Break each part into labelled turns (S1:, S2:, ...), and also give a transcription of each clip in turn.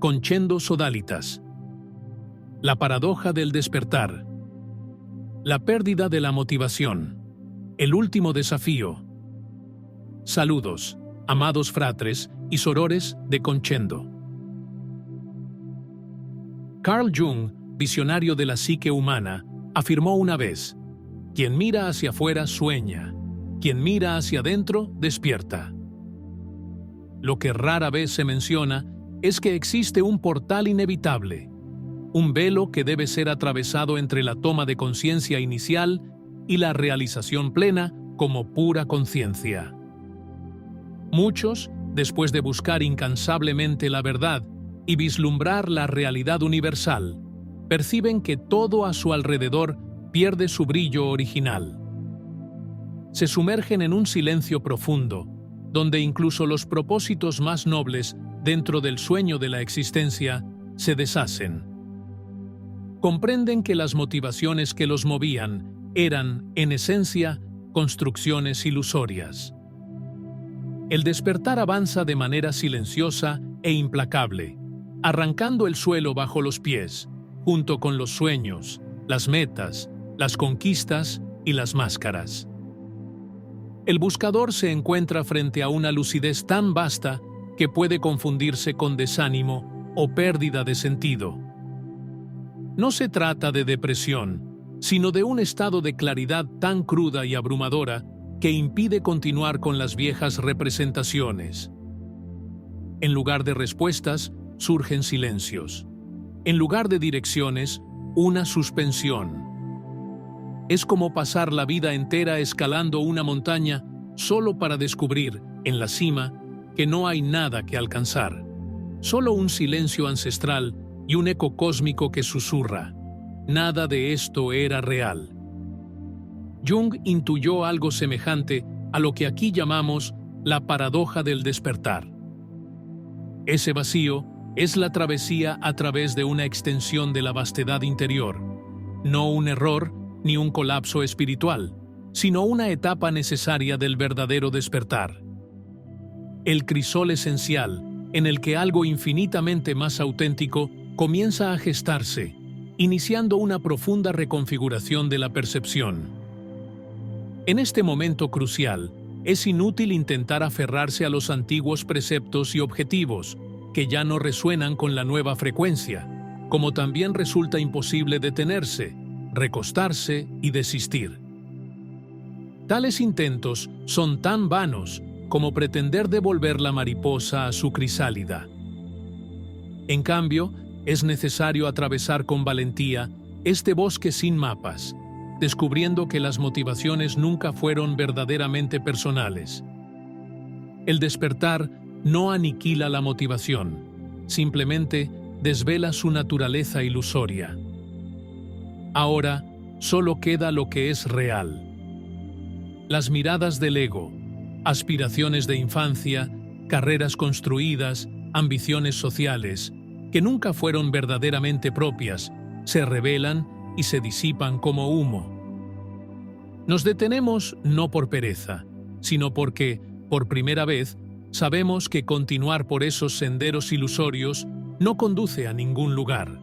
S1: Conchendo Sodalitas. La paradoja del despertar. La pérdida de la motivación. El último desafío. Saludos, amados fratres y sorores de Conchendo. Carl Jung, visionario de la psique humana, afirmó una vez: quien mira hacia afuera sueña, quien mira hacia adentro despierta. Lo que rara vez se menciona es que existe un portal inevitable, un velo que debe ser atravesado entre la toma de conciencia inicial y la realización plena como pura conciencia. Muchos, después de buscar incansablemente la verdad y vislumbrar la realidad universal, perciben que todo a su alrededor pierde su brillo original. Se sumergen en un silencio profundo, donde incluso los propósitos más nobles dentro del sueño de la existencia se deshacen. Comprenden que las motivaciones que los movían eran, en esencia, construcciones ilusorias. El despertar avanza de manera silenciosa e implacable, arrancando el suelo bajo los pies, junto con los sueños, las metas, las conquistas y las máscaras. El buscador se encuentra frente a una lucidez tan vasta que puede confundirse con desánimo o pérdida de sentido. No se trata de depresión, sino de un estado de claridad tan cruda y abrumadora que impide continuar con las viejas representaciones. En lugar de respuestas, surgen silencios. En lugar de direcciones, una suspensión. Es como pasar la vida entera escalando una montaña solo para descubrir, en la cima, que no hay nada que alcanzar. Solo un silencio ancestral y un eco cósmico que susurra: nada de esto era real. Jung intuyó algo semejante a lo que aquí llamamos la paradoja del despertar. Ese vacío es la travesía a través de una extensión de la vastedad interior, no un error ni un colapso espiritual, sino una etapa necesaria del verdadero despertar. El crisol esencial, en el que algo infinitamente más auténtico comienza a gestarse, iniciando una profunda reconfiguración de la percepción. En este momento crucial, es inútil intentar aferrarse a los antiguos preceptos y objetivos, que ya no resuenan con la nueva frecuencia, como también resulta imposible detenerse, recostarse y desistir. Tales intentos son tan vanos como pretender devolver la mariposa a su crisálida. En cambio, es necesario atravesar con valentía este bosque sin mapas, descubriendo que las motivaciones nunca fueron verdaderamente personales. El despertar no aniquila la motivación, simplemente desvela su naturaleza ilusoria. Ahora, solo queda lo que es real. Las miradas del ego, aspiraciones de infancia, carreras construidas, ambiciones sociales, que nunca fueron verdaderamente propias, se revelan y se disipan como humo. Nos detenemos no por pereza, sino porque, por primera vez, sabemos que continuar por esos senderos ilusorios no conduce a ningún lugar.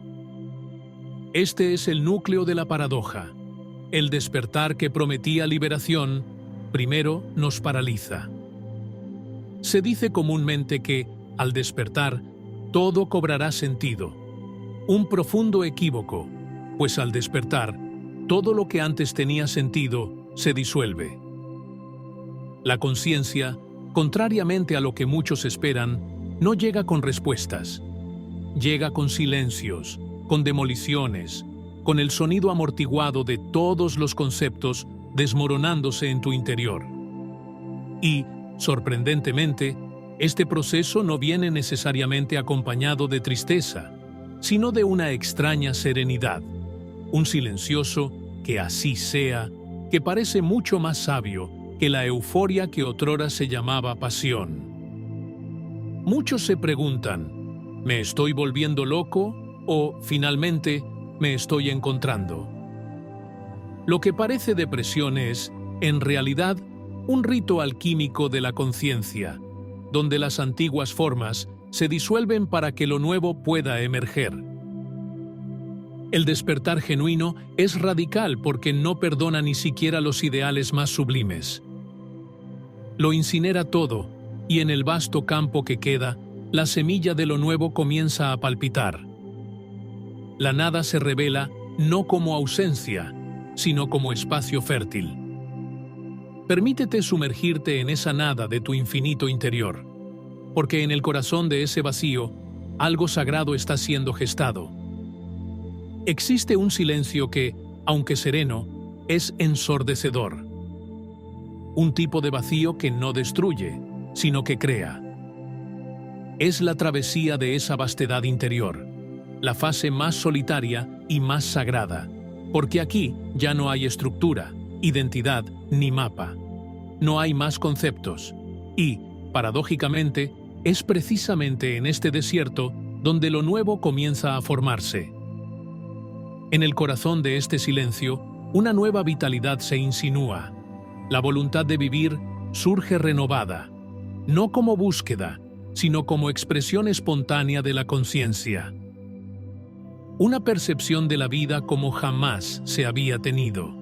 S1: Este es el núcleo de la paradoja. El despertar que prometía liberación, primero nos paraliza. Se dice comúnmente que, al despertar, todo cobrará sentido. Un profundo equívoco, pues al despertar, todo lo que antes tenía sentido se disuelve. La conciencia, contrariamente a lo que muchos esperan, no llega con respuestas. Llega con silencios, con demoliciones, con el sonido amortiguado de todos los conceptos desmoronándose en tu interior. Y, sorprendentemente, este proceso no viene necesariamente acompañado de tristeza, sino de una extraña serenidad, un silencioso que así sea, que parece mucho más sabio que la euforia que otrora se llamaba pasión. Muchos se preguntan: ¿me estoy volviendo loco? O, finalmente, ¿me estoy encontrando? Lo que parece depresión es, en realidad, un rito alquímico de la conciencia, donde las antiguas formas se disuelven para que lo nuevo pueda emerger. El despertar genuino es radical porque no perdona ni siquiera los ideales más sublimes. Lo incinera todo, y en el vasto campo que queda, la semilla de lo nuevo comienza a palpitar. La nada se revela no como ausencia, sino como espacio fértil. Permítete sumergirte en esa nada de tu infinito interior, porque en el corazón de ese vacío, algo sagrado está siendo gestado. Existe un silencio que, aunque sereno, es ensordecedor. Un tipo de vacío que no destruye, sino que crea. Es la travesía de esa vastedad interior, la fase más solitaria y más sagrada, porque aquí ya no hay estructura, identidad ni mapa. No hay más conceptos y, paradójicamente, es precisamente en este desierto donde lo nuevo comienza a formarse. En el corazón de este silencio, una nueva vitalidad se insinúa. La voluntad de vivir surge renovada, no como búsqueda, sino como expresión espontánea de la conciencia. Una percepción de la vida como jamás se había tenido.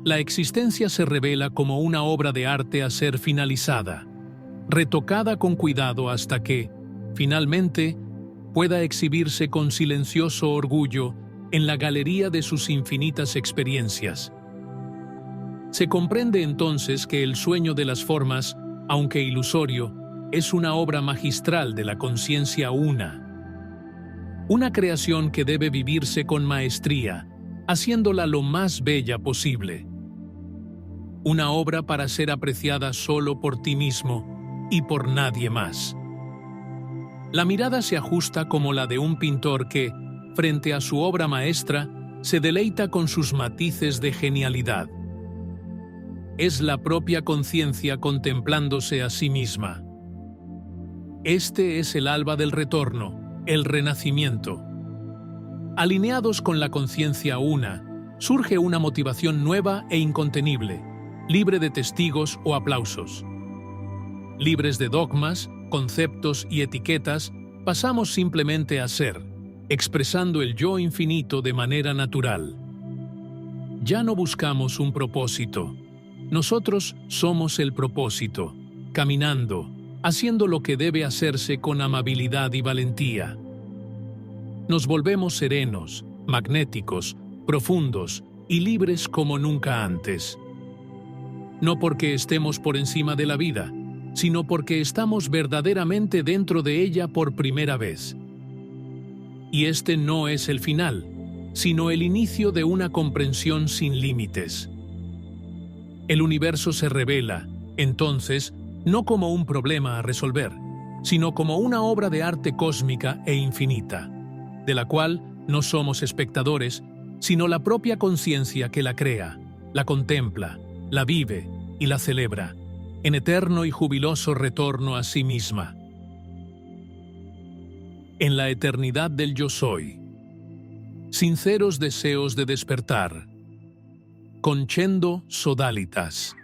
S1: La existencia se revela como una obra de arte a ser finalizada, retocada con cuidado hasta que, finalmente, pueda exhibirse con silencioso orgullo en la galería de sus infinitas experiencias. Se comprende entonces que el sueño de las formas, aunque ilusorio, es una obra magistral de la conciencia una creación que debe vivirse con maestría, haciéndola lo más bella posible. Una obra para ser apreciada solo por ti mismo y por nadie más. La mirada se ajusta como la de un pintor que, frente a su obra maestra, se deleita con sus matices de genialidad. Es la propia conciencia contemplándose a sí misma. Este es el alba del retorno, el renacimiento. Alineados con la conciencia una, surge una motivación nueva e incontenible, libre de testigos o aplausos. Libres de dogmas, conceptos y etiquetas, pasamos simplemente a ser, expresando el yo infinito de manera natural. Ya no buscamos un propósito. Nosotros somos el propósito, caminando, haciendo lo que debe hacerse con amabilidad y valentía. Nos volvemos serenos, magnéticos, profundos y libres como nunca antes. No porque estemos por encima de la vida, sino porque estamos verdaderamente dentro de ella por primera vez. Y este no es el final, sino el inicio de una comprensión sin límites. El universo se revela, entonces, no como un problema a resolver, sino como una obra de arte cósmica e infinita, de la cual no somos espectadores, sino la propia conciencia que la crea, la contempla, la vive y la celebra, en eterno y jubiloso retorno a sí misma. En la eternidad del yo soy. Sinceros deseos de despertar. Concendo Sodalitas.